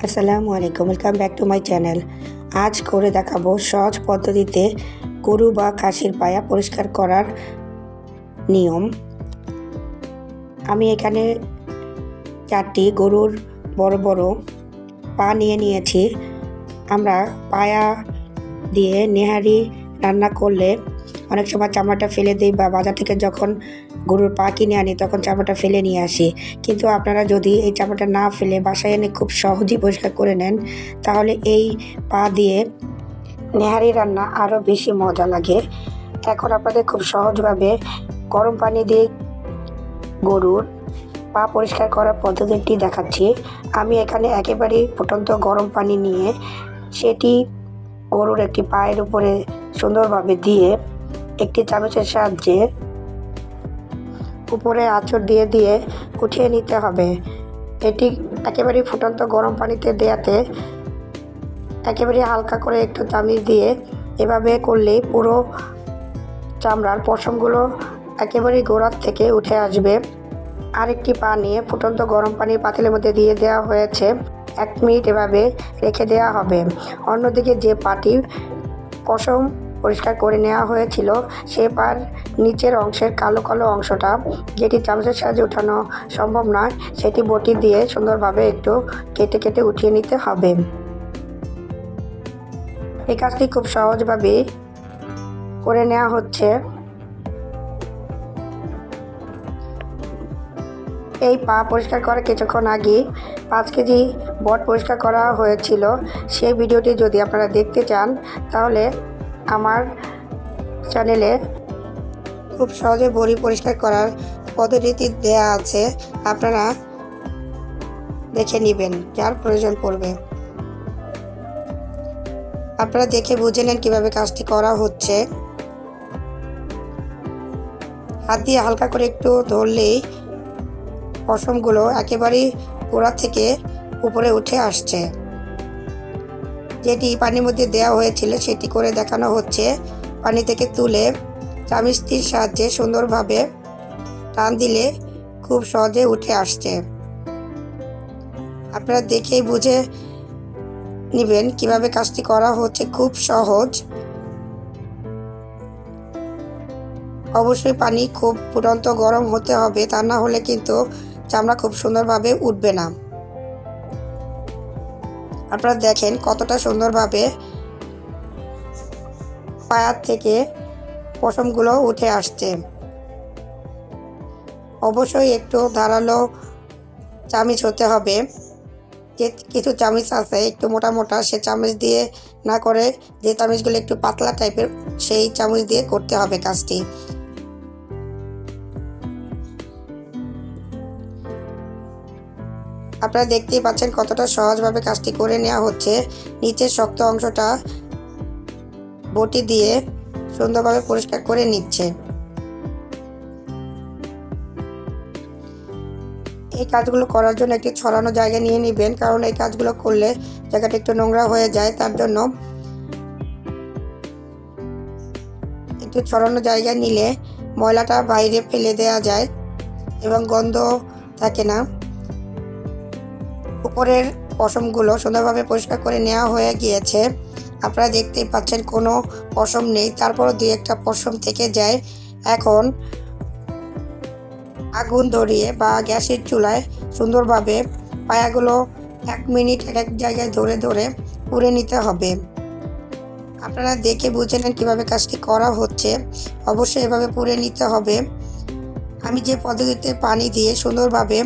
আসসালামু আলাইকুম, welcome back to my channel. আজ করে দেখাবো সহজ পদ্ধতিতে গরু বা খাসির পায়া পরিষ্কার করার নিয়ম। আমি এখানে 4টি গরুর বড় বড় পা নিয়ে নিয়েছি। আমরা পায়া দিয়ে নেহারি রান্না করলে অনেক সময় চামড়াটা ফেলে দিই, বা বাজার থেকে যখন গরুর পা কিনে আনি তখন চামড়াটা ফেলে নিয়ে আসি। কিন্তু আপনারা যদি এই চামড়াটা না ফেলে বাসায় এনে খুব সহজেই পরিষ্কার করে নেন, তাহলে এই পা দিয়ে নেহারি রান্না আরও বেশি মজা লাগে। এখন আপনাদের খুব সহজভাবে গরম পানি দিয়ে গরুর পা পরিষ্কার করার পদ্ধতিটি দেখাচ্ছি। আমি এখানে একেবারেই ফুটন্ত গরম পানি নিয়ে সেটি গরুর একটি পায়ের উপরে সুন্দরভাবে দিয়ে একটি চামচের সাহায্যে উপরে আঁচড় দিয়ে দিয়ে উঠিয়ে নিতে হবে। এটি একেবারেই ফুটন্ত গরম পানিতে দেওয়াতে একেবারে হালকা করে একটু চামচ দিয়ে এভাবে করলেই পুরো চামড়ার পশমগুলো একেবারেই গোড়ার থেকে উঠে আসবে। আরেকটি পা নিয়ে ফুটন্ত গরম পানির পাতিলের মধ্যে দিয়ে দেওয়া হয়েছে। 1 মিনিট এভাবে রেখে দেওয়া হবে। অন্যদিকে যে পাটি পশম পরিষ্কার করে নেওয়া হয়েছিল, সে পার নিচের অংশের কালো কালো অংশটা, যেটি চামচের সাহায্যে উঠানো সম্ভব নয়, সেটি বটি দিয়ে সুন্দরভাবে একটু কেটে কেটে উঠিয়ে নিতে হবে। এই কাজটি খুব সহজভাবে করে নেওয়া হচ্ছে। এই পা পরিষ্কার করার কিছুক্ষণ আগে 5 কেজি বট পরিষ্কার করা হয়েছিল। সেই ভিডিওটি যদি আপনারা দেখতে চান, তাহলে আমার চ্যানেলে খুব সহজে বড়ি পরিষ্কার করার পদ্ধতি দেয়া আছে, আপনারা দেখে নেবেন যার প্রয়োজন পড়বে। আপনারা দেখে বুঝে নেন কীভাবে কাজটি করা হচ্ছে। হাত দিয়ে হালকা করে একটু ধরলেই পশমগুলো একেবারেই গোড়া থেকে উপরে উঠে আসছে। যেটি পানির মধ্যে দেওয়া হয়েছিল সেটি করে দেখানো হচ্ছে। পানি থেকে তুলে চামিচটির সাহায্যে সুন্দরভাবে টান দিলে খুব সহজে উঠে আসছে। আপনারা দেখেই বুঝে নেবেন কিভাবে কাজটি করা হচ্ছে, খুব সহজ। অবশ্যই পানি খুব ফুটন্ত গরম হতে হবে, তা না হলে কিন্তু চামড়া খুব সুন্দরভাবে উঠবে না। আপনারা দেখেন কতটা সুন্দরভাবে পায়ার থেকে পশমগুলো উঠে আসছে। অবশ্যই একটু ধারালো চামিচ হতে হবে। যে কিছু চামিচ আছে একটু মোটা মোটা, সে চামিচ দিয়ে না করে যে চামিচগুলো একটু পাতলা টাইপের, সেই চামিচ দিয়ে করতে হবে কাজটি। আপনারা দেখতেই পাচ্ছেন কতটা সহজভাবে কাজটি করে নেওয়া হচ্ছে। নিচের শক্ত অংশটা বটি দিয়ে সুন্দরভাবে পরিষ্কার করে নিচ্ছে। এই কাজগুলো করার জন্য একটি ছড়ানো জায়গা নিয়ে নেবেন, কারণ এই কাজগুলো করলে জায়গাটা একটু নোংরা হয়ে যায়। তার জন্য একটু ছড়ানো জায়গা নিলে ময়লাটা বাইরে ফেলে দেওয়া যায় এবং গন্ধ থাকে না। উপরের পশমগুলো সুন্দরভাবে পরিষ্কার করে নেওয়া হয়ে গিয়েছে। আপনারা দেখতেই পাচ্ছেন কোনো পশম নেই, তারপরও 2-1টা পশম থেকে যায়। এখন আগুন ধরিয়ে বা গ্যাসের চুলায় সুন্দরভাবে পায়াগুলো 1 মিনিট এক জায়গায় ধরে ধরে পুড়ে নিতে হবে। আপনারা দেখে বুঝে নেন কীভাবে কাজটি করা হচ্ছে। অবশ্যই এভাবে পুড়ে নিতে হবে। আমি যে পদ্ধতিতে পানি দিয়ে সুন্দরভাবে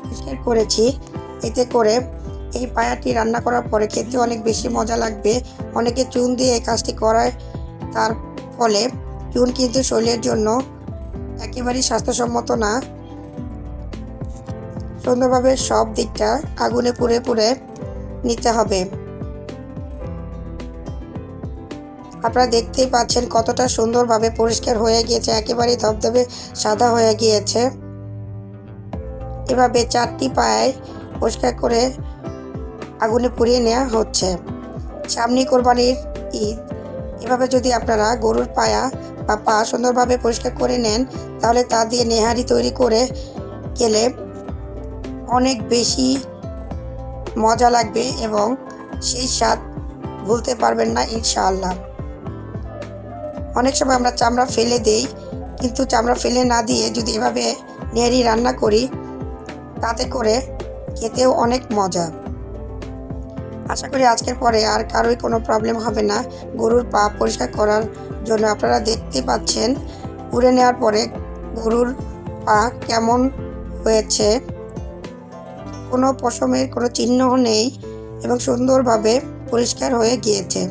পরিষ্কার করেছি, এতে করে এই পায়াটি রান্না করার পরে খেতে অনেক বেশি মজা লাগবে। অনেকে চুন দিয়ে এই কাজটি করায়, তার ফলে চুন কিন্তু শরীরের জন্য একেবারেই স্বাস্থ্যসম্মত না। সুন্দরভাবে সব দিকটা আগুনে পুড়ে পুড়ে নিতে হবে। আপনারা দেখতেই পাচ্ছেন কতটা সুন্দরভাবে পরিষ্কার হয়ে গিয়েছে, একেবারেই ধবধবে সাদা হয়ে গিয়েছে। এভাবে 4টি পায়ায় পরিষ্কার করে আগুনে পুড়িয়ে নেওয়া হচ্ছে। সামনে কোরবানির ঈদ, এভাবে যদি আপনারা গরুর পায়া বা পা সুন্দরভাবে পরিষ্কার করে নেন, তাহলে তা দিয়ে নেহারি তৈরি করে গেলে অনেক বেশি মজা লাগবে এবং সেই স্বাদ ভুলতে পারবেন না ইনশাআল্লাহ। অনেক সময় আমরা চামড়া ফেলে দেই, কিন্তু চামড়া ফেলে না দিয়ে যদি এভাবে নেড়ি রান্না করি তাতে করে খেতেও অনেক মজা। আশা করি আজকের পরে আর কারোই কোনো প্রবলেম হবে না গরুর পা পরিষ্কার করার জন্য। আপনারা দেখতে পাচ্ছেন পুড়ে নেওয়ার পরে গরুর পা কেমন হয়েছে, কোনো পশমের কোনো চিহ্ন নেই এবং সুন্দরভাবে পরিষ্কার হয়ে গিয়েছে।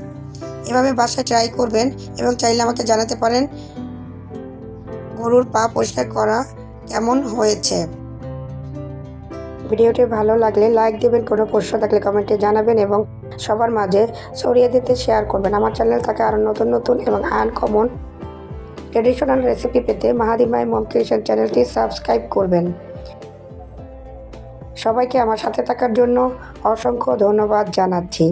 এভাবে বাসায় ট্রাই করবেন এবং চাইলে আমাকে জানাতে পারেন গরুর পা পরিষ্কার করা কেমন হয়েছে। ভিডিওটি ভালো লাগলে লাইক দেবেন, কোনো প্রশ্ন থাকলে কমেন্টে জানাবেন এবং সবার মাঝে ছড়িয়ে দিতে শেয়ার করবেন। আমার চ্যানেল থেকে আরও নতুন নতুন এবং আনকমন ট্রেডিশনাল রেসিপি পেতে মাহাদি মাই মম ক্রিয়েশন চ্যানেলটি সাবস্ক্রাইব করবেন। সবাইকে আমার সাথে থাকার জন্য অসংখ্য ধন্যবাদ জানাচ্ছি।